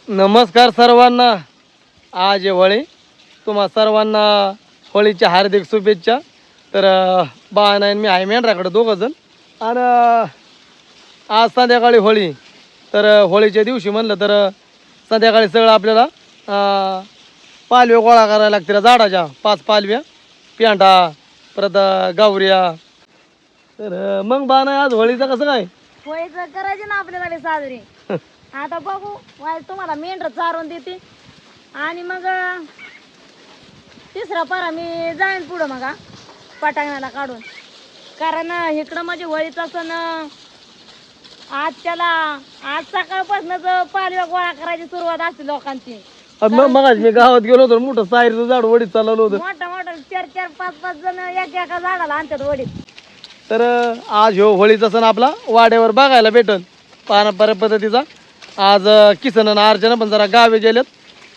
नमस्कार सर्वांना. आज आहे होळी. तुम्हा सर्वांना होळीच्या हार्दिक शुभेच्छा. तर बाण आणि मी आहे मेंढराकडे दोघं जण. आणि आज संध्याकाळी होळी. तर होळीच्या दिवशी म्हणलं तर संध्याकाळी सगळं आपल्याला पालव्या गोळा करायला लागतील झाडाच्या 5 पालव्या, पेंढा, परत गावऱ्या. तर मग बाण आज होळीचं कसं काय? होळीचं करायची ना आपल्याला साजरी. आता बघू तुम्हाला मेंढर चारून देते आणि मग तिसरा पारा मी जाईन पुढं मग पटांगणाला काढून. कारण इकडं म्हणजे होळीचा सण आज सकाळपासूनच पालव्या गोळा करायची सुरुवात असते लोकांची. मग मी गावात गेलो होतो, मोठं सायरीचं झाड वडीत चालवलं होतं. मोठा 4-4, 5-5 जण एका झाडाला आणतात वडीत. तर आज होळीचा सण आपला वाड्यावर बघायला भेटल पारंपरिक पद्धतीचा. आज किसन आणि अर्चना पण जरा गावी गेलेत.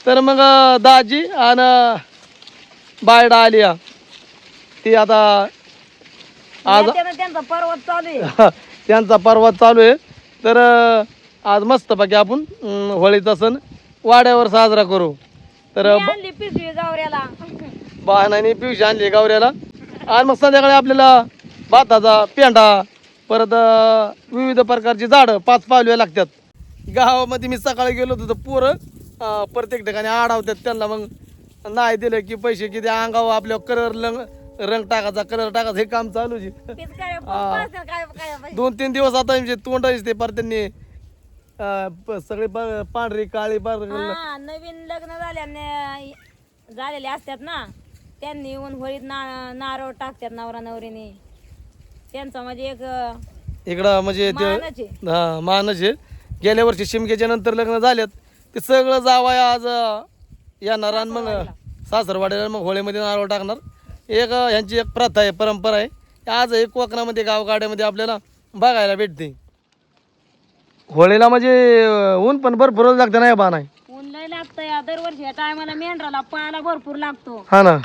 तर मग दाजी आणि बायडा आलिया ती आता आज त्यांचा पर्वत चालू आहे. त्यांचा पर्वत चालू आहे. तर आज मस्तपैकी आपण होळीचा सण वाड्यावर साजरा करू. तर आणली पिशवी गावऱ्याला. बाणाने पिवशी आणली गावऱ्याला. आणि मग संध्याकाळी आपल्याला भाताचा पेंढा, परत विविध प्रकारची झाडं 5 पालव्या लागतात. गावामध्ये मी सकाळी गेलो होतो तर पोरं प्रत्येक ठिकाणी आडावतात त्यांना. मग नाही दिलं की पैसे किती अंगावर आपल्या रंग टाकायचा, कलर टाकायचा, हे काम चालूच आहे. 2-3 दिवस आता म्हणजे तोंड ते पर त्यांनी सगळे पांढरी काळी नवीन लग्न झालेले असतात ना, त्यांनी येऊन होळीत नारळ टाकतात नवरा नवरीने. त्यांचा म्हणजे एक इकडं म्हणजे मानच आहे. गेल्या वर्षी शिमग्याच्या नंतर लग्न झाल्यात ते सगळं जावाय आज येणार आणि मग सासरवाड्याला मग होळीमध्ये नारळ टाकणार. एक ह्यांची एक प्रथा आहे, परंपरा आहे. आज एक कोकणामध्ये गावगाड्यामध्ये आपल्याला बघायला भेटते. होळीला म्हणजे ऊन पण भरपूर लागतं नाही बाण आहे. ऊन लय लागतं या दरवर्षी या टायमाला मेंढराला पायाला भरपूर लागतो. हा ना,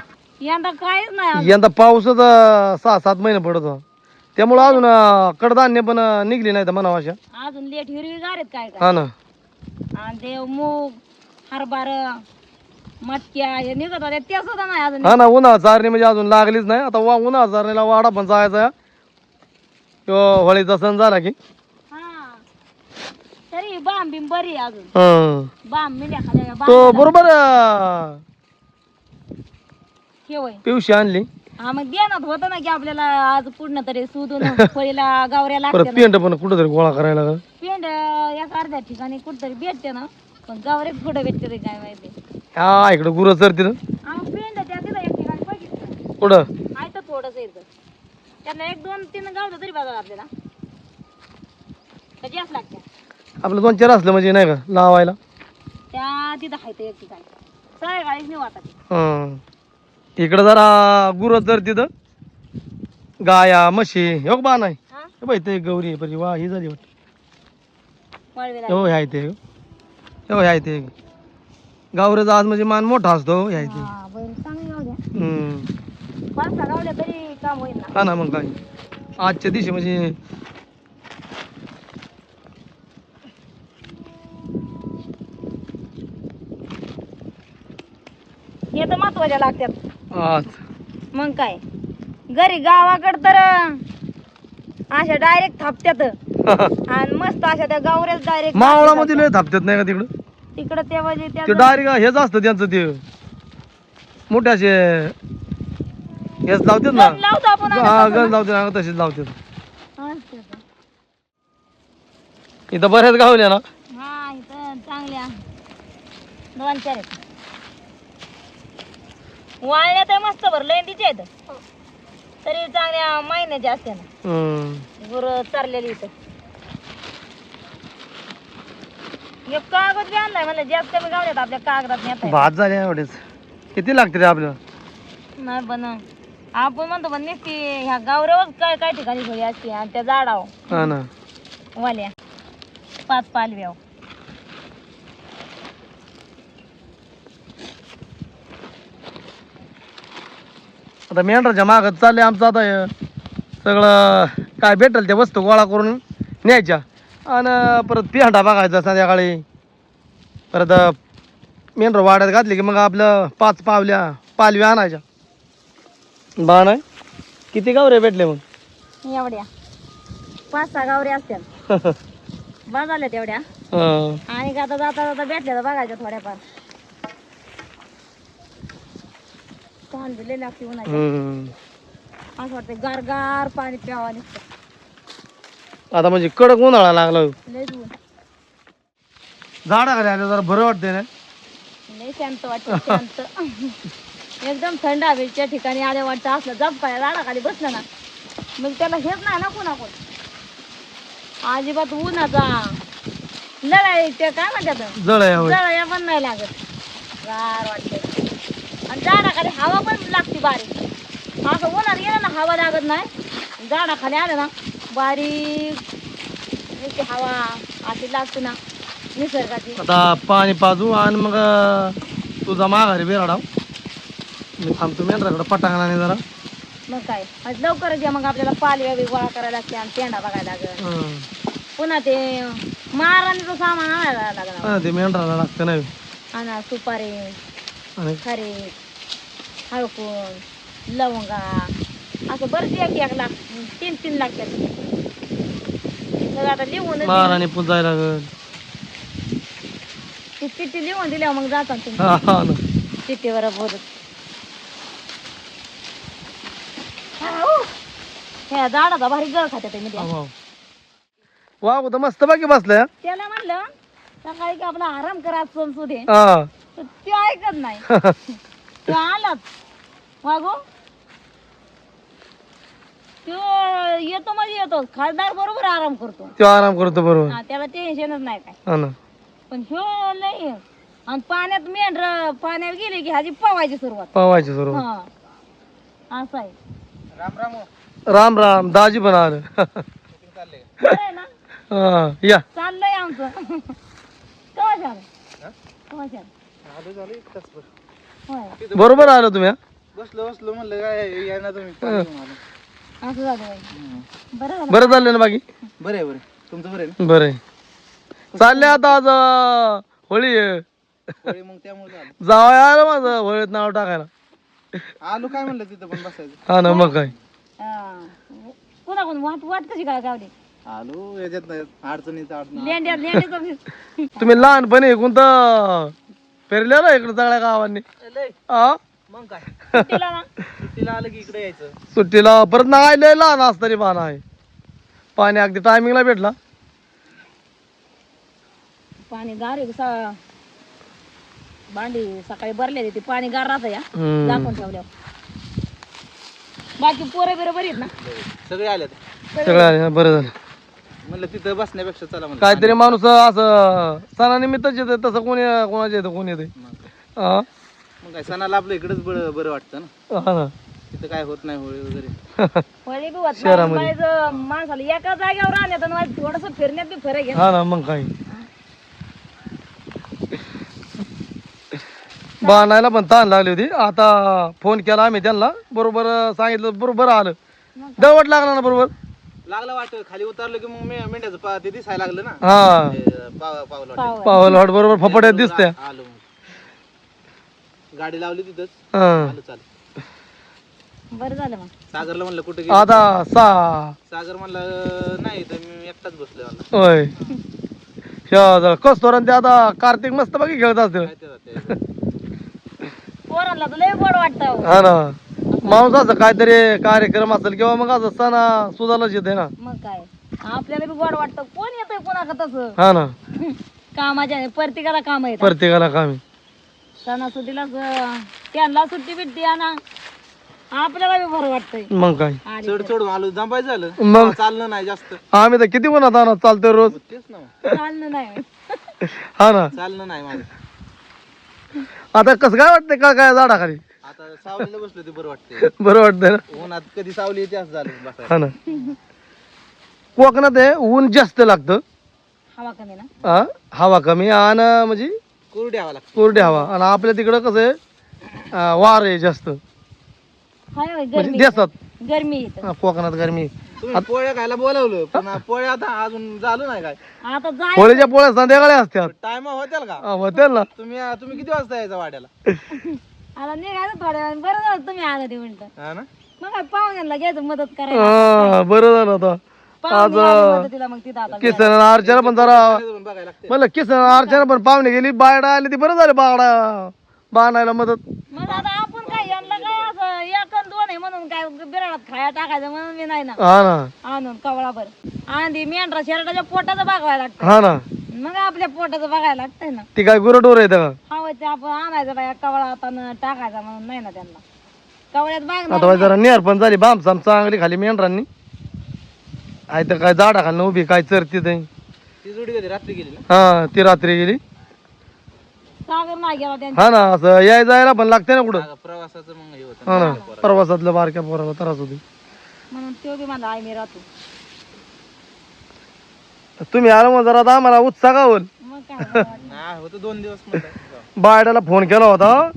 यंदा काहीच नाही. यंदा पाऊसच 6-7 महिने पडत होता. त्यामुळं अजून कडधान्य पण निघली नाही तर म्हणावं अशा. अजून लेट हिरवीगार आहेत काय हा ना. आणि ते मूग, हरभर, मटक्या हे निघत होते ते सुद्धा नाही अजून. हा ना, उन्हाळा चारणी म्हणजे अजून लागलीच नाही. आता उन्हाळा चारणीला वाडा पण जायचा होळीचा सण झाला की. हा तरी बाम बिम बरी आहे अजून. बाम मिल्या खाल्या तो बरोबर होय पिवशी आणली. हा मग देणार होतं ना की आपल्याला आज पूर्ण तरी सुधून होळीला गावऱ्या परत लागते. पेंट पण कुठंतरी गोळा करायला लागला. पेंड एका अर्ध्या ठिकाणी कुठतरी भेटते ना, पण गावरे कुठं भेटते ते काय माहिती. हा इकडं गुरं चरतील. पेंड त्या तिथं एक ठिकाणी बघितलं कुठं आहे तर थोडंसं येतं. त्यांना 1-2-3 गावलं तरी बघा आपल्याला जास्त लागत्या. आपलं 2-4 असलं म्हणजे नाही का लावायला. त्या तिथं आहे तर एक ठिकाणी संध्याकाळीच नाही वाटत. इकडं जरा गुरं तर तिथं गाया म्हशी हो बाण आहे. हा हे बाई ते गौरी आहे परी. वा ही झाली वाटत. वळवेला हो आहे ते. हो आहे ते गावऱ्याचा आज म्हणजे मान मोठा असतो. हे आहे ते. हा बरं चांगली गाव द्या. 5-6 गावल्या तरी काम होईल ना. हा ना, मग काय आजच्या दिवशी म्हणजे हे तर महत्वाच्या लागतात. आज मग काय घरी गावाकड तर अशा डायरेक्ट थापत्यात आणि मस्त अशा त्या गावऱ्याच डायरेक्ट मावळामध्ये लय थापतात नाही का तिकडं. तिकडं ते म्हणजे ते डायरेक्ट हेच असतं त्यांचं. ते मोठे असे हेच लावतात ना. लावतो आपण हा गंज लावते ना, तसेच लावतात. इथं बऱ्याच गावल्या ना. हा इथं चांगल्या 2-4 आहेत. वाळल्या तर मस्त भरलं तिचे आहेत तरी चांगल्या महिन्याचे असते ना गुर चारलेली इथं. एक कागद बी आणलाय म्हणलं जास्त कमी गावल्यात आपल्या कागदात नेता भात झाले एवढेच. किती लागते रे आपल्याला. नाही पण आपण म्हणतो पण नक्की ह्या गावऱ्यावर काय काय ठिकाणी थोडी असते आणि त्या झाडावर हा ना वाल्या 5 पालव्या. आता मेंढराच्या मागत चाललंय आमचं. आता हे सगळं काय भेटल त्या वस्तू गोळा करून न्यायच्या आणि परत पेंढा बघायचा संध्याकाळी. परत मेंढर वाड्यात घातली की मग आपलं 5 पालव्या आणायच्या. बा नाही किती गावरे भेटले मग? एवढ्या 5-6 गावरे असत्या. बस झाल्या तेवढ्या. हं. आणि आता जाता जाता भेटल्या तर बघायच्या थोड्याफार. तहान दिले लागते उन्हाची. हम्म. असं वाटतं गार पाणी प्यावं नुसतं. आता म्हणजे कडक उन्हाळा लागला हो. लयच ऊन. झाडाखाली आलं जरा बरं वाटतंय ना. लय शांत वाटतं शांत. एकदम थंड हवेच्या ठिकाणी आले वाटतं असलं जपाय झाडाखाली बसलं ना मग त्याला हेच नाही ना कोणाकोण अजिबात उन्हाचा लढाई ते काय म्हणतात जळ आहे होय. जळया पण नाही लागत. गार वाटते आणि झाडाखाली हवा पण लागते बारीक. असं उन्हात गेलं ना हवा लागत नाही. झाडाखाली आलं ना बारीक नुसती हवा अशी लागते ना निसर्गाची. आता पाणी पाजू आणि मग तुझा माघारी बेराडाव. मी थांबतो मेंढराकडे पटांगणाने जरा. मग काय आज लवकरच या. मग आपल्याला पालव्या बी गोळा करायला लागते आणि पेंडा बघायला लागेल. हं. पुन्हा ते महाराणीचं सामान आणायला लागणार. हा, ते मेंढराला लागतं नाही. आणा सुपारी आणि खरे हळकून लवंगा असं बरंच एक लाख 3 लागतात. सगळं आता लिहून महाराणी पुजायला लागल. ती चिठ्ठी लिहून दिल्यावर मग जातात तुम्ही हा हा ना. चिठ्ठीवर बोलत. ह्या झाडाचा भारी जळ खात्यात मध्ये. वाघ तर मस्त बाकी बसलाय. त्याला म्हणलं सकाळी की आपला आराम करा समजू दे हा. तर ते ऐकत नाही. तो आलाच वागो तो येतो मध्ये येतो. खासदार बरोबर आराम करतो. तो आराम करतो बरोबर. हा, त्याला टेन्शनच नाही काय. हा ना. पण ह्यो लय आणि पाण्यात मेंढर पाण्यात गेली की ह्याची पवायची सुरुवात. पावायचे सर्व. हा असं आहे. राम राम दाजी पण आलं. बरं आहे ना. हा, या चाललंय आमचं. कवा झालं कवा झालं होय बरोबर आलं तुम्ही हा? बसलो म्हणलं काय या ना तुम्ही. असं झालं बाई. बरं झालं. बरं चाललंय ना बाकी. बरं आहे तुमचं बरं आहे बरं आहे. चालले आता आज होळी आहे. ना मग त्यामुळे आलो. जावं आलं माझं होळीत नाव टाकायला. आलो काय म्हणलं तिथं पण बसायचं. हा ना मग काय. पुन्हा कोण वाट वाट कशी काय गावली आलो याच्यात नाही अडचणीचं अडचण. लेंड्याचं तुम्ही लहानपणी कोणतं फिरलेलं इकडे सगळ्या गावांनी. हा मग काय सुट्टीला ना. सुट्टीला आलं की इकडे यायचं. सुट्टीला परत नाही लय लहान असताना पाहणं आहे. पाणी अगदी टायमिंगला भेटला. पाणी गार आहे भांडी सकाळी भरले ते पाणी गार राहतं या हम्म. झाकून ठेवल्यावर. बाकी पोरं बिरं बरी आहेत ना. सगळे आले सगळं आहे ना, बरं झालं. म्हणलं तिथं बसण्यापेक्षा चला म्हणलं. काहीतरी माणूस असं सणानिमित्तच येतं तसं कोणी कोणाच्या येतं कोणी येते. हा मग काय सणाला आपलं इकडेच बरं वाटतं ना. हा ना. तिथं काय होत नाही होळी वगैरे. होळी बी होत नाही. शहरामध्ये. बाईचं माणसाला एका जागेवर राहण्यात आणि थोडस फिरण्यात बी फरक आहे. हा ना मग काही बाणायला पण ताण लागली होती. आता फोन केला आम्ही त्यांना बरोबर सांगितलं बरोबर आलं. दवट लागला ना बरोबर. लागलं वाटत खाली उतरलं की मग मेंढ्याचं ते दिसायला लागलं ना. हा पावलं पाव पावल वाट बरोबर फपाट्यात दिसते. आलो मग. गाडी लावली तिथंच. हा. आलो चाल. बरं झालं मग. सागरला म्हणलं कुठे गेली. आता सागर म्हणलं नाही तर मी एकटाच बसलोय मला. होय कस्तोर ते आता कार्तिक मस्त बाकी खेळत असतील. काय ते जाते. पोरांना तर लय गोड वाटतं. हा ना माणूस असं काहीतरी कार्यक्रम असेल किंवा मग असं सणा सुधालाच येते ना. मग काय आपल्याला बी गोड वाटतं. कोण येतंय कोणाकडे तसं. हा ना कामाच्या प्रत्येकाला काम येत. प्रत्येकाला कामी. सणासुदीला त्यांना सुट्टी बिट्टी आणा आपल्याला बी बरं वाटतंय. मग काय आली चढ चढून आलो जंपायचं झालं. मग चाललं नाही जास्त. आम्ही तर किती उन्हात आणत चालतोय रोज. तेच ना तर चालणं नाही. हा ना चाललं नाही माझं. आता कसं काय वाटतंय का काय झाडाखाली. आता सावलीला बसलो ते बरं वाटतंय. बरं वाटतंय ना. उन्हात कधी सावली येते असं झालं बसायला. हा ना कोकणात आहे ऊन जास्त लागतं. हवा कमी ना. हा हवा कमी आणि म्हणजे कोरडी हवा लागते. कोरडी हवा. आणि आपल्या तिकडं कसं आहे वार आहे जास्त हाय होय, म्हणजे गरमी देसात. गरमी येतं. कोकणात गरमी तुम्ही पोळ्या खायला बोलवलं पण पोळ्या आता अजून झालं नाही काय आता जाय होळीच्या पोळ्या संध्याकाळी असतात. टाइम होतील का होतील ना. तुम्ही किती वाजता यायचा वाड्याला आता निघायचं थोड्या वेळाने. बरं झालं तुम्ही आला ते म्हणतं. हा ना मग काय पाहुण्यांना घ्यायचं मदत करायला. हा बरं झालं आता. पाहुणे आले मदतीला मग तिथं आता किसन अर्चना पण जरा पण बघायला लागते म्हणलं किसन अर्चना पण पाहुणे गेली बायडा आली ती बरं झालं बागडा बांधायला मदत. मग आता आपण काय यांना काय असं एक अन दोन आहे म्हणून काय बिराडात खाया टाकायचं म्हणून मी नाही ना हा ना आणून कवळाभर आणि मेंढरा शर्टाच्या पोटाचं बघायला लागतं. हा ना. मग आपल्या पोटाचं बघायला लागतंय ना. ती काय गुरडोर आहे का हवायचं आपण आणायचं बाया कवळा हातानं टाकायचा म्हणून नाही ना त्यांना. कवळ्यात बागणार आता जरा नेर पण झाली बामसाम चांगली खाली मेंढरांनी. आहे तर काय झाडा खाली उभी काय चरती ते. ती जोडी कधी रात्री गेली ना हा ती रात्री गेली. सागर नाही गेला त्यांच्या. हा ना असं याय जायला पण लागते ना कुठं. प्रवासाचं मग हे होतं हा ना प्रवासातलं बारक्या पोराला त्रास होती. म्हणून तो बी मला आई मी राहतो. तुम्ही आला मग जरा आता आम्हाला उत्साह गावल. मग काय नाही होतं 2 दिवस म्हणलं बायडाला फोन केला होता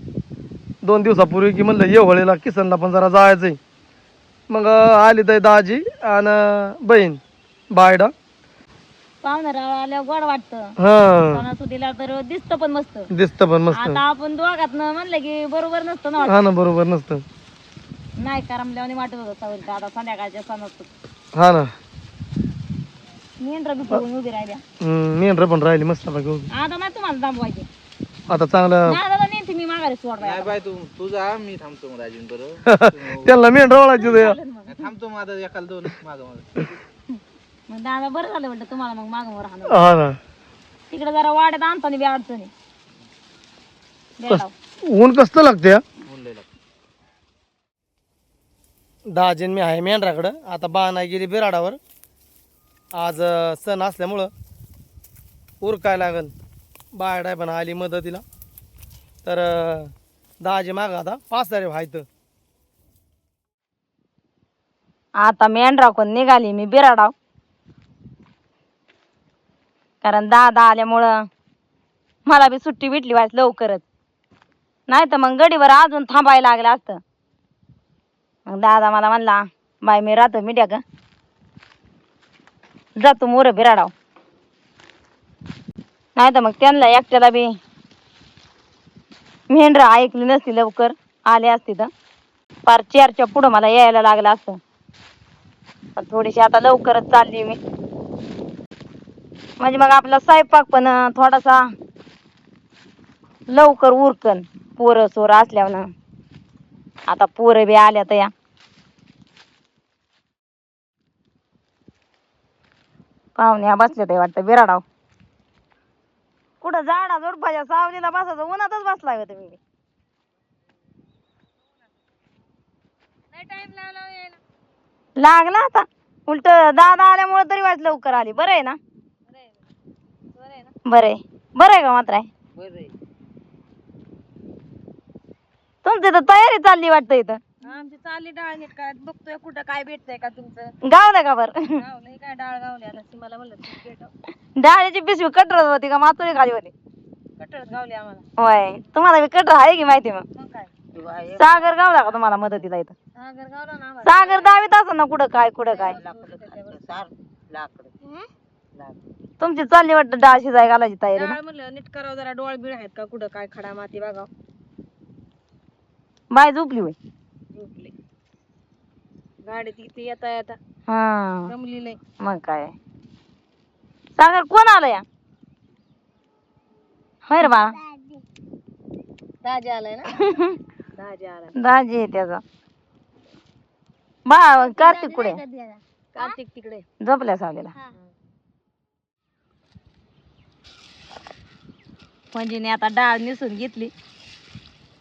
2 दिवसापूर्वी की म्हणलं ये होळीला किसनला पण जरा जायचंय. मग आली तर दाजी आणि बहीण बायडा. पाहुणा आल्यावर गोड वाटतं. हा सणासुदीला तर दिसतं पण मस्त. दिसतं पण मस्त. आता आपण दोघात म्हणलं की बरोबर नसतं ना हा ना बरोबर नसतं. नाही करमल्याने वाटत होतं सावरचं. आता संध्याकाळच्या सणात हा ना मेंढरा बी पळून उभी राहिल्या. मेंढर पण राहिली मस्त बाकी उभी. आता नाही तुम्हाला थांबवायचे. आता चांगलं दादाला नेते मी माघारी सोडवायला. नाही बाय तू जा मी थांबतो मग राजीन बरोबर त्यांना मेंढर वळायची होती. चालेल मग. थांबतो मग आता एकाला 2 माग मग दादा बरं झालं म्हणलं तुम्हाला मग मागं राहणार. हा ना तिकडे जरा वाड्यात आणताना बी अडचणी. ऊन कसं लागते हा? म्हणलेलं दाजीन मी आहे मेंढराकडं. आता बाणाय गेली बिराडावर. आज सण असल्यामुळं उरकाय लागल. बायडाय पण आली मदतीला. तर दाजी माग आता 5 तारीख व्हायचं. आता मेंढरा कोण निघाली मी बिराडाव. कारण दादा आल्यामुळं मला बी सुट्टी भेटली व्हायच लवकरच. नाही तर मग गडीवर अजून थांबायला लागलं असतं. मग दादा मला म्हणला बाय मी राहतो मिड्या का जातो मोर बिराडाव. नाही तर मग त्यांना एकट्याला बी मेंढरा ऐकली नसती लवकर आले असती तर पार 4च्या पुढं मला यायला लागलं असतं. पण थोडीशी आता लवकरच चालली मी. म्हणजे मग आपला स्वयंपाक पण थोडासा लवकर उरकन. पोरं सोर असल्यावर आता पोरं बी आल्या तर या पाहुण्या बसल्या ते वाटतं बिराडाव. कुठं झाडा झुडपाच्या सावलीला बसायचं उन्हातच बसलाय होतं मी. लागला आता उलट दादा आल्यामुळे तरी वाज लवकर आली. बरं आहे ना. बरं आहे बरं आहे का मात्र आहे. तुमची तर तयारी चालली वाटतं इथं. आमची चालली डाळ नीट काय बघतोय कुठं काय भेटतंय का तुमचं. गावलं का बरं काय डाळ गावली आता मला म्हणलं डाळीची पिशवी कटर होती का मातुरी खाली होती. कटरच गावली आम्हाला. होय तुम्हाला बी कटर आहे की माहिती मग काय. सागर गावला का तुम्हाला मदतीला इथं. सागर गावला ना. सागर दावीत असं ना कुठं काय तुमची चालली वाटतं डाळ शिजाय घालायची तयारी. म्हणलं नीट करावं जरा डोळ बिळ आहेत का कुठं काय खडा माती बघाव. बाय झोपली होय. झोपली गाडी ती येता येता हा जमली नाही. मग काय सागर कोण आलं या. होय रे बाळा दाजी आलाय ना. दाजी आहे त्याचा बा. कार्तिक कुठे. कार्तिक तिकडे झोपल्या सावलीला. म्हणजे आता डाळ निसून घेतली.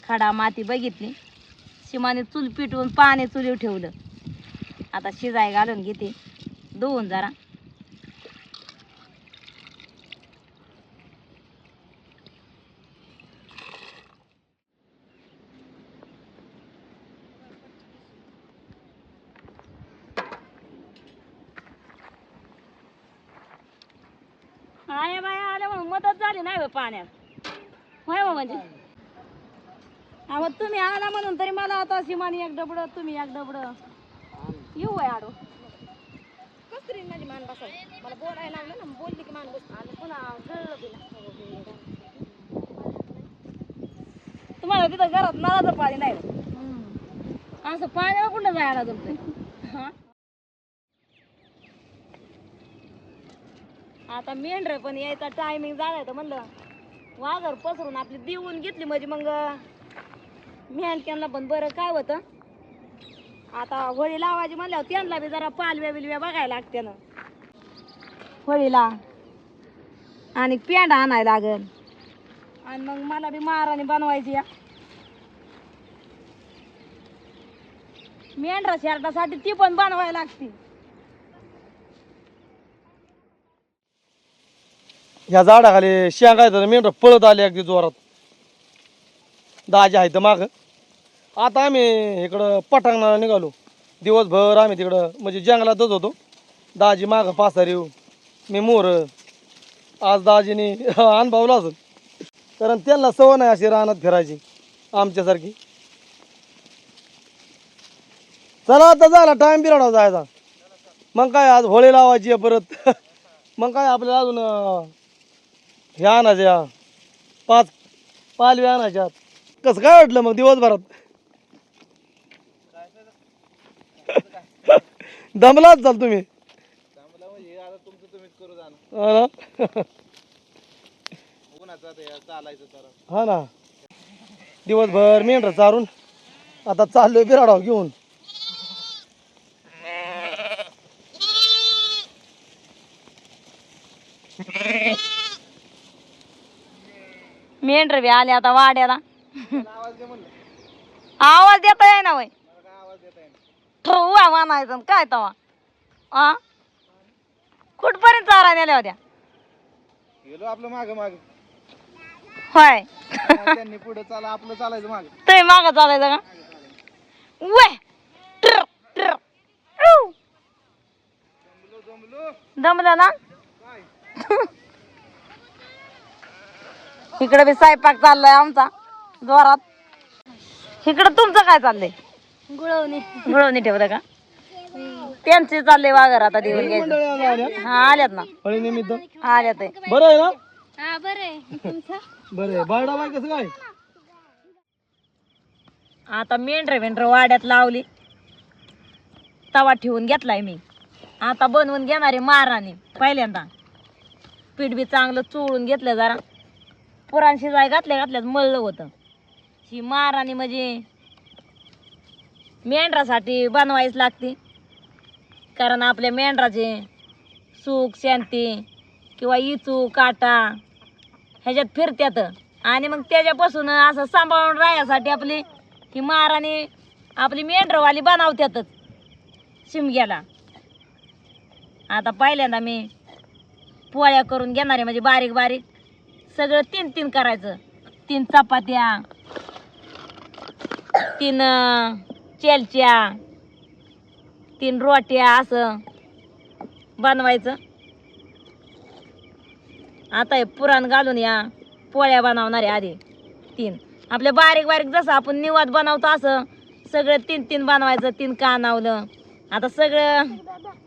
खडा माती बघितली. शिमाने चूल पिटवून पाणी चुलीवर ठेवलं. आता शिजाय घालून घेते धुवून जरा. आया बाया आल्या म्हणून मदत झाली नाही होय पाण्यात. होय हो म्हणजे अहो तुम्ही आला म्हणून तरी मला आता शिमानी एक डबड तुम्ही एक डबड येऊ आहे आडो. उतरीन माझी मान बसावं. मला बोलायला लागलं ना, बोलली की मान बस. आणि पुन्हा जळलं बी ना. तुम्हाला तिथं घरात नळाचं पाणी नाही असं पाण्याला कुठं जायला जमतंय. आता मेंढर पण यायचा टायमिंग झालाय तर म्हणलं वाघर पसरून आपली दिवून घेतली म्हणजे मग मेंढक्यांना पण बरं काय होतं. आता होळी लावायची म्हणल्यावर त्यांना बी जरा पालव्या बिलव्या बघायला लागते ना होळीला. आणि पेंडा आणायला लागल. आणि मग मला बी माराने बनवायची या मेंढरा शर्टासाठी ती पण बनवायला लागते. ह्या झाडाखाली शेंगा आहेत मेंढर पळत आले अगदी जोरात. दाजी आहेत माग. आता आम्ही इकडं पटांगणाला निघालो. दिवसभर आम्ही तिकडं म्हणजे जंगलातच होतो. दाजी मागं पासारी मी मोर. आज दाजीने अनुभवला असेल कारण त्यांना सवय नाही अशी रानात फिरायची आमच्यासारखी. चला आता झाला टाइम बिराडा जायचा. मग काय आज होळी लावायची आहे परत. मग काय आपल्याला अजून हे आणायच्या 5 पालवी आणायच्यात. कसं काय वाटलं मग दिवसभरात? दमलाच चाल तुम्ही. चांगलं म्हणजे आता तुमचं तुम्हीच करू जाणं. हा ना? उन्हाचं आता हे चालायचं तर. हा ना. दिवसभर मेंढर चारून आता चाललोय बिराडाव घेऊन. मेंढर बी आले आता वाड्याला. आवाज दे म्हणलं. आवाज देता येई ना वय मला काय आवाज देता येईल. ठरवा म्हणायचं काय तवा. आ कुठपर्यंत चारा नेल्या होत्या? गेलो आपलं माग माग. होय त्यांनी पुढे चाला आपलं चालायचं माग. ते माग चालायचं का? वे ट्र ट्र ऊ. दमलं ना? इकडे बी स्वयंपाक चाललाय आमचा जोरात. इकडं तुमचं काय चाललंय? गुळवणी ठेवलं का? त्यांचे चालले वाघर आता देऊन घ्यायचं. मंडळी आज आल्या हा आल्यात ना. होळी निमित्त. आल्यात आहे. बरं आहे ना? हा बरं बरं आहे. बारडा बाय कसं काय? आता मेंढर वाड्यात लावली. तवा ठेवून घेतलाय मी. आता बनवून घेणारे माराने पहिल्यांदा. पीठ बी चांगलं चोळून घेतलं जरा. पुराण शिजाय घातल्याच मळलं होतं. ही माराने म्हणजे मेंढरासाठी बनवायच लागते. कारण आपल्या मेंढराचे सुख शांती किंवा इचू काटा ह्याच्यात फिरत्यात. आणि मग त्याच्यापासून असं सांभाळून राहण्यासाठी आपली ही माराने आपली मेंढरवाली बनवत्यातच शिमग्याला. आता पहिल्यांदा मी पोळ्या करून घेणारे म्हणजे बारीक बारीक सगळं 3 करायचं. 3 चपात्या 3 चेलच्या 3 रोट्या असं बनवायचं. आता हे पुराण घालून या पोळ्या बनवणारे आधी 3. आपल्या बारीक बारीक जसं आपण निवाद बनवतो असं सगळं 3 बनवायचं. 3 कानावलं. आता सगळं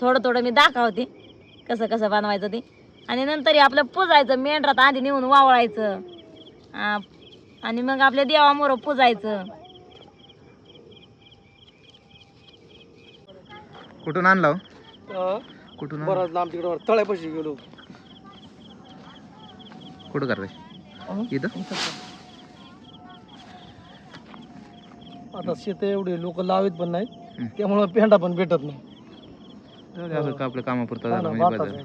थोडं थोडं मी दाखवते कसं कसं बनवायचं ते. आणि नंतर आपलं पुजायचं. मेंढरात आधी नेऊन वावळायचं. आणि मग आपल्या देवामोर पुजायचं. कुठून आणला? हा. कुठून बरं लांब तिकडं तळ्यापाशी गेलो. कुठं करताय? इथं आता शेत एवढे लोक लावित पण नाही त्यामुळं पेंडा पण भेटत नाही. आपल्या कामापुरता हा झाला ना, म्हणजे भाताचं बाजार. आहे.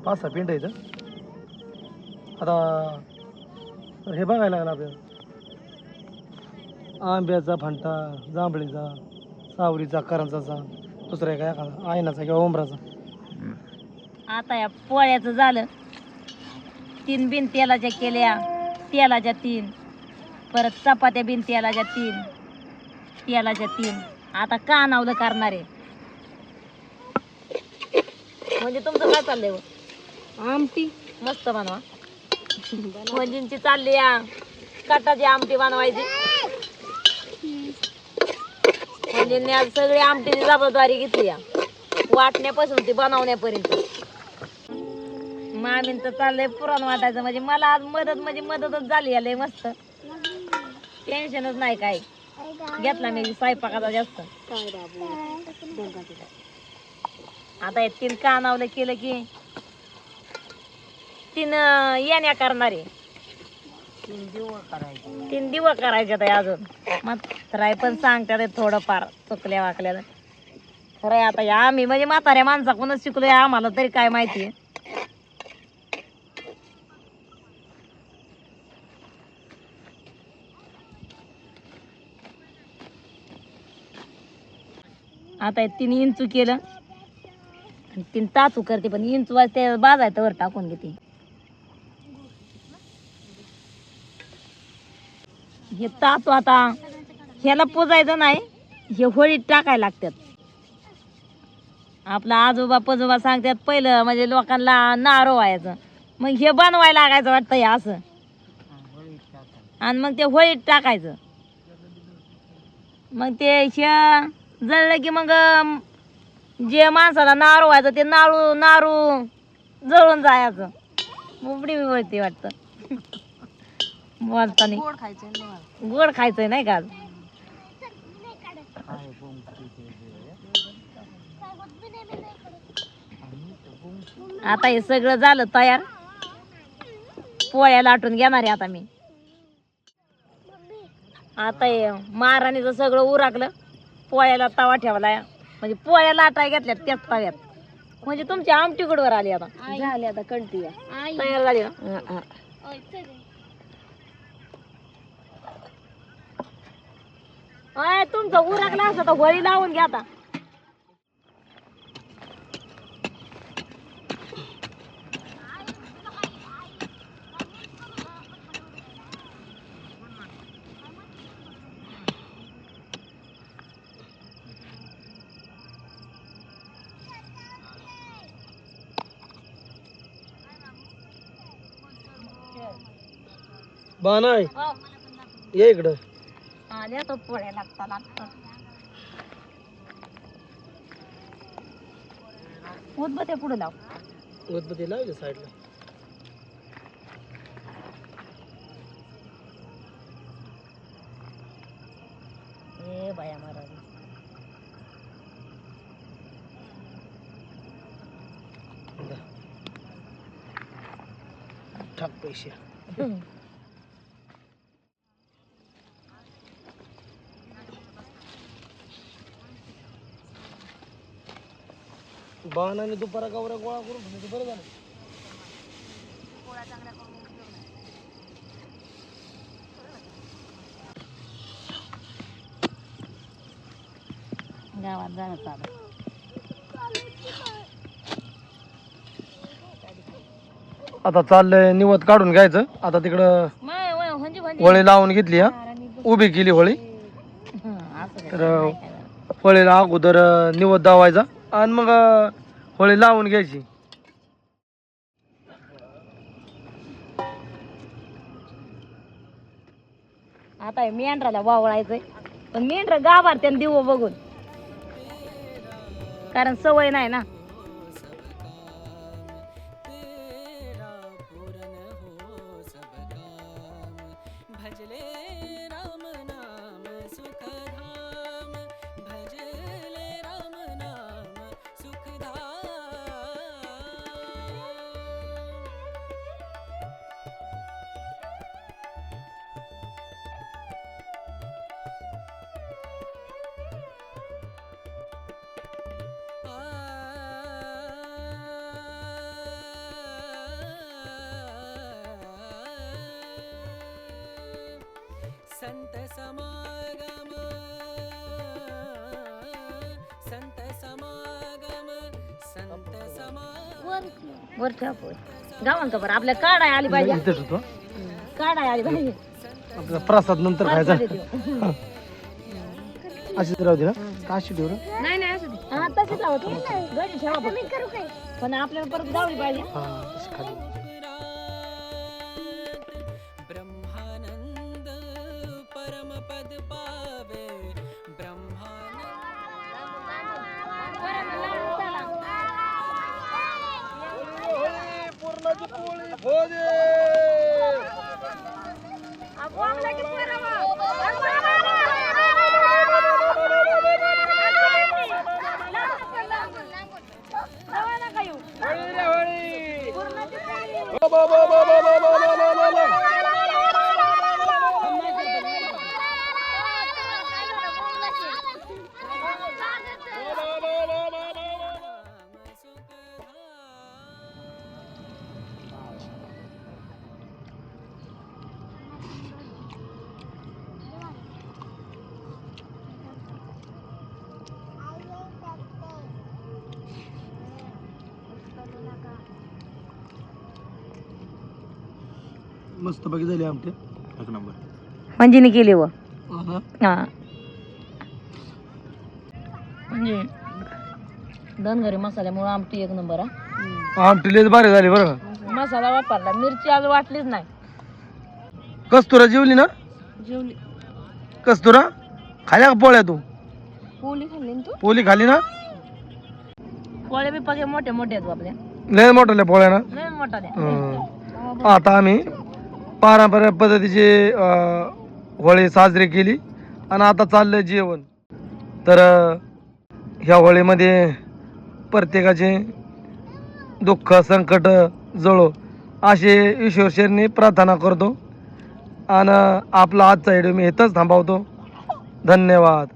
5-6 पेंड इथं. आता हे बघायला लागलं आपल्याला. आंब्याचा फंटा, जांभळीचा, सावरीचा, करंजाचा, दुसऱ्या काय एखादा आयनाचा किंवा उंबराचा. आता या पोळ्याचं झालं. 3 बिन तेलाच्या केल्या. तेलाच्या 3. परत चपात्या बिन तेलाच्या 3. तेलाच्या 3. आता कानावलं करणार आहे. म्हणजे तुमचं काय चाललंय? आमटी मस्त बनवा. म्हणजे चालली या कटाची आमटी बनवायची. म्हणजे आज सगळी आमटीची जबाबदारी घेतली या. वाटण्यापासून ते बनवण्यापर्यंत मामींचं चाललंय पुराण वाटायचं. म्हणजे मला आज मदतच झाली लय मस्त. टेन्शनच नाही काय घेतला मी स्वयंपाकाचा जास्त. आता हे 3 कानावलं केलं की 3 येण्या करणारे 3 दिवस करायचे आता अजून. मग राय पण सांगतात थोडंफार चुकल्या वाकल्याला. खरं आता या आम्ही म्हणजे म्हाताऱ्या माणसाकडूनच शिकलोय, आम्हाला तरी काय माहिती. आता 3 इंचू केलं 3 ताचू करते, पण इंचू ते बाजायचं वर टाकून घेते. हे ताचू आता ह्याला पुजायचं नाही, हे होळीत टाकायला लागतात. आपला आजोबा पजोबा सांगतात पहिलं म्हणजे लोकांना नारो व्हायचं, मग हे बनवायला लागायचं वाटतं हे असं. आणि मग ते होळीत टाकायचं. मग ते हे जळलं की मग जे माणसाला नारू व्हायचं ते नारू जळून जायचं. मुबडी वळते वाटतं बोलताना. गोड खायचंय नाही का? आता हे सगळं झालं तयार. पोळ्या लाटून घेणार आहे आता मी. आता हे महाराणीचं सगळं उराकलं, पोळ्याला तवा ठेवलाय. म्हणजे पोळ्या लाटाय घेतल्यात त्याच तव्यात. म्हणजे तुमची आमटी गुडवर आली आता. झाली आता कणती तयार झाली ना. तुमचं उराकलं असं तर होळी लावून घ्या आता. बानाय ये इकडं. आल्या तो पोळ्या लागतात. उदबत्या पुढे लाव. उदबत्ती लावली साईडला. ए बाया महाराज टाक पैसे. बाणाने दुपारा गावऱ्या गोळा करून ठेवले बरं झालं. गावात जाणं चालू. आता चाललंय निवत काढून घ्यायचं. आता तिकडं होळी लावून घेतली. हा उभी केली होळी. तर होळीला अगोदर निवत दावायचा आणि मग होळी लावून घ्यायची. आता मेंढराला वावळायचंय, पण मेंढर गाभारते दिव बघून, कारण सवय नाही ना. संत समागम वर ठेव गावान का बरं आपल्या काढाय आली पाहिजे. इथेच होतो. काढाय आली पाहिजे. आपला प्रसाद नंतर खायचा. अशीच राहू दे ना. काशी ठेव. नाही नाही असू दे. हा तशीच लावतो. घरी ठेवा पण आपल्याला परत जावली पाहिजे. ब्रह्मानंद परम पद पावे. ब्रह्मानंद मस्त बाकी झाली आमटे. एक नंबर. मंजीने केली व हा. हा म्हणजे धनगरी मसाल्यामुळे आमटी एक नंबर हा. आमटी लयच भारी झाली बरं का. मसाला वापरला, मिरची आज वाटलीच नाही. कस्तुरा जेवली ना? जेवली. कस्तुरा खाल्या का पोळ्या तू? पोळी खाल्ली ना तू? पोळी खाली ना? पोळे बी पगे मोठे मोठे आहेत आपल्या, लय मोठ्या पोळ्या ना. लय मोठा द्या. आता आम्ही पारंपरिक पद्धतीची होळी साजरी केली आणि आता चाललंय जेवण. तर ह्या होळीमध्ये प्रत्येकाचे दुःख संकट जळो असे ईश्वरचरणी प्रार्थना करतो आणि आपला आजचा व्हिडिओ मी इथंच थांबवतो. धन्यवाद.